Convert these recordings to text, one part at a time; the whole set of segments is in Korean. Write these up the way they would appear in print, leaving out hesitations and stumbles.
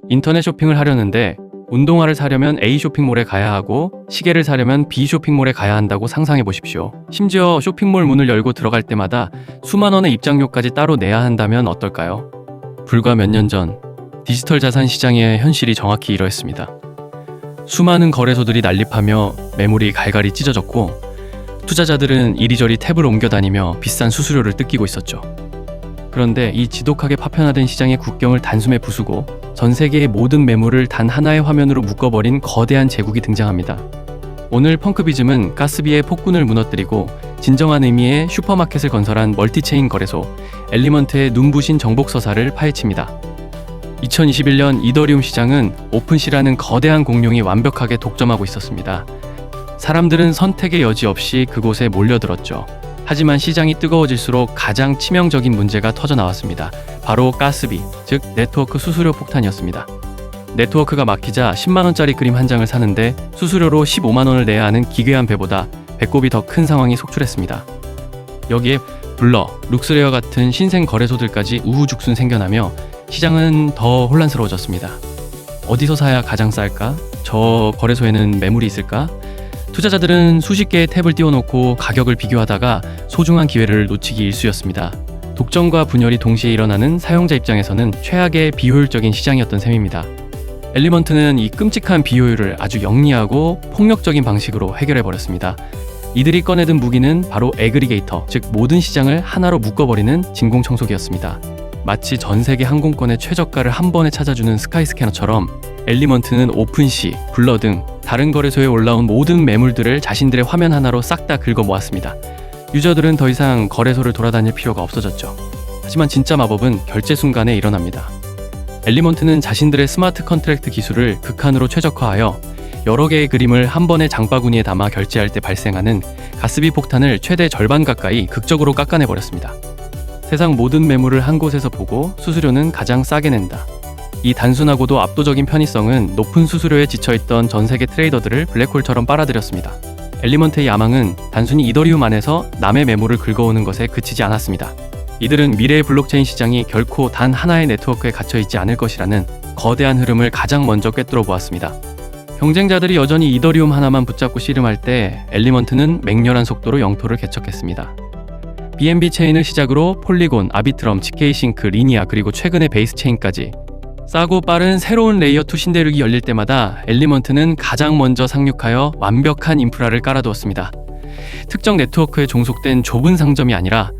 인터넷 쇼핑을 하려는데 운동화를 사려면 A 쇼핑몰에 가야 하고 시계를 사려면 B 쇼핑몰에 가야 한다고 상상해 보십시오. 심지어 쇼핑몰 문을 열고 들어갈 때마다 수만 원의 입장료까지 따로 내야 한다면 어떨까요? 불과 몇 년 전 디지털 자산 시장의 현실이 정확히 이러했습니다. 수많은 거래소들이 난립하며 매물이 갈갈이 찢어졌고 투자자들은 이리저리 탭을 옮겨 다니며 비싼 수수료를 뜯기고 있었죠. 그런데 이 지독하게 파편화된 시장의 국경을 단숨에 부수고 전 세계의 모든 매물을 단 하나의 화면으로 묶어버린 거대한 제국이 등장합니다. 오늘 펑크비즘은 가스비의 폭군을 무너뜨리고 진정한 의미의 슈퍼마켓을 건설한 멀티체인 거래소 엘리먼트의 눈부신 정복서사를 파헤칩니다. 2021년 이더리움 시장은 오픈시라는 거대한 공룡이 완벽하게 독점하고 있었습니다. 사람들은 선택의 여지 없이 그곳에 몰려들었죠. 하지만 시장이 뜨거워질수록 가장 치명적인 문제가 터져 나왔습니다. 바로 가스비, 즉 네트워크 수수료 폭탄이었습니다. 네트워크가 막히자 10만원짜리 그림 한 장을 사는데 수수료로 15만원을 내야 하는 기괴한 배보다 배꼽이 더 큰 상황이 속출했습니다. 여기에 블러, 룩스레어 같은 신생 거래소들까지 우후죽순 생겨나며 시장은 더 혼란스러워졌습니다. 어디서 사야 가장 쌀까? 저 거래소에는 매물이 있을까? 투자자들은 수십 개의 탭을 띄워놓고 가격을 비교하다가 소중한 기회를 놓치기 일쑤였습니다. 독점과 분열이 동시에 일어나는 사용자 입장에서는 최악의 비효율적인 시장이었던 셈입니다. 엘리먼트는 이 끔찍한 비효율을 아주 영리하고 폭력적인 방식으로 해결해버렸습니다. 이들이 꺼내든 무기는 바로 애그리게이터, 즉 모든 시장을 하나로 묶어버리는 진공청소기였습니다. 마치 전 세계 항공권의 최저가를 한 번에 찾아주는 스카이스캐너처럼 엘리먼트는 오픈시, 블러 등 다른 거래소에 올라온 모든 매물들을 자신들의 화면 하나로 싹 다 긁어 모았습니다. 유저들은 더 이상 거래소를 돌아다닐 필요가 없어졌죠. 하지만 진짜 마법은 결제 순간에 일어납니다. 엘리먼트는 자신들의 스마트 컨트랙트 기술을 극한으로 최적화하여 여러 개의 그림을 한 번에 장바구니에 담아 결제할 때 발생하는 가스비 폭탄을 최대 절반 가까이 극적으로 깎아내버렸습니다. 세상 모든 매물을 한 곳에서 보고 수수료는 가장 싸게 낸다. 이 단순하고도 압도적인 편의성은 높은 수수료에 지쳐있던 전 세계 트레이더들을 블랙홀처럼 빨아들였습니다. 엘리먼트의 야망은 단순히 이더리움 안에서 남의 매물을 긁어오는 것에 그치지 않았습니다. 이들은 미래의 블록체인 시장이 결코 단 하나의 네트워크에 갇혀있지 않을 것이라는 거대한 흐름을 가장 먼저 꿰뚫어 보았습니다. 경쟁자들이 여전히 이더리움 하나만 붙잡고 씨름할 때 엘리먼트는 맹렬한 속도로 영토를 개척했습니다. BNB 체인을 시작으로 폴리곤, 아비트럼, GK싱크, 리니아 그리고 최근의 베이스 체인까지 싸고 빠른 새로운 레이어 2 신대륙이 열릴 때마다 엘리먼트는 가장 먼저 상륙하여 완벽한 인프라를 깔아두었습니다. 특정 네트워크에 종속된 좁은 상점이 아니라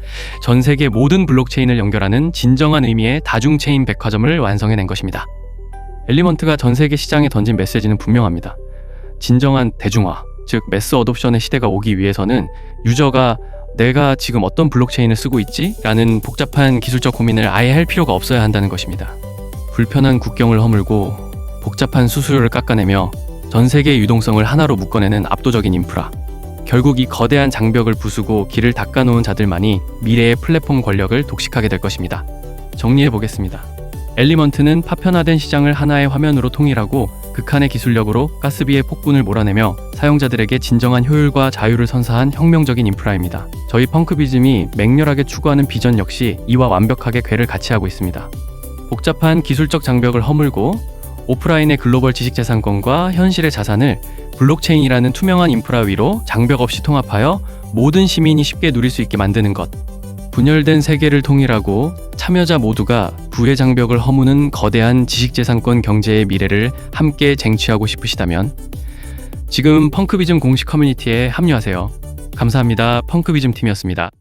전 세계 모든 블록체인을 연결하는 진정한 의미의 다중체인 백화점을 완성해낸 것입니다. 엘리먼트가 전 세계 시장에 던진 메시지는 분명합니다. 진정한 대중화, 즉 매스 어뎨션의 시대가 오기 위해서는 유저가 내가 지금 어떤 블록체인을 쓰고 있지? 라는 복잡한 기술적 고민을 아예 할 필요가 없어야 한다는 것입니다. 불편한 국경을 허물고 복잡한 수수료를 깎아내며 전 세계의 유동성을 하나로 묶어내는 압도적인 인프라. 결국 이 거대한 장벽을 부수고 길을 닦아놓은 자들만이 미래의 플랫폼 권력을 독식하게 될 것입니다. 정리해보겠습니다. 엘리먼트는 파편화된 시장을 하나의 화면으로 통일하고 극한의 기술력으로 가스비의 폭군을 몰아내며 사용자들에게 진정한 효율과 자유를 선사한 혁명적인 인프라입니다. 저희 펑크비즘이 맹렬하게 추구하는 비전 역시 이와 완벽하게 궤를 같이 하고 있습니다. 복잡한 기술적 장벽을 허물고 오프라인의 글로벌 지식재산권과 현실의 자산을 블록체인이라는 투명한 인프라 위로 장벽 없이 통합하여 모든 시민이 쉽게 누릴 수 있게 만드는 것. 분열된 세계를 통일하고 참여자 모두가 부의 장벽을 허무는 거대한 지식재산권 경제의 미래를 함께 쟁취하고 싶으시다면 지금 펑크비즘 공식 커뮤니티에 합류하세요. 감사합니다. 펑크비즘 팀이었습니다.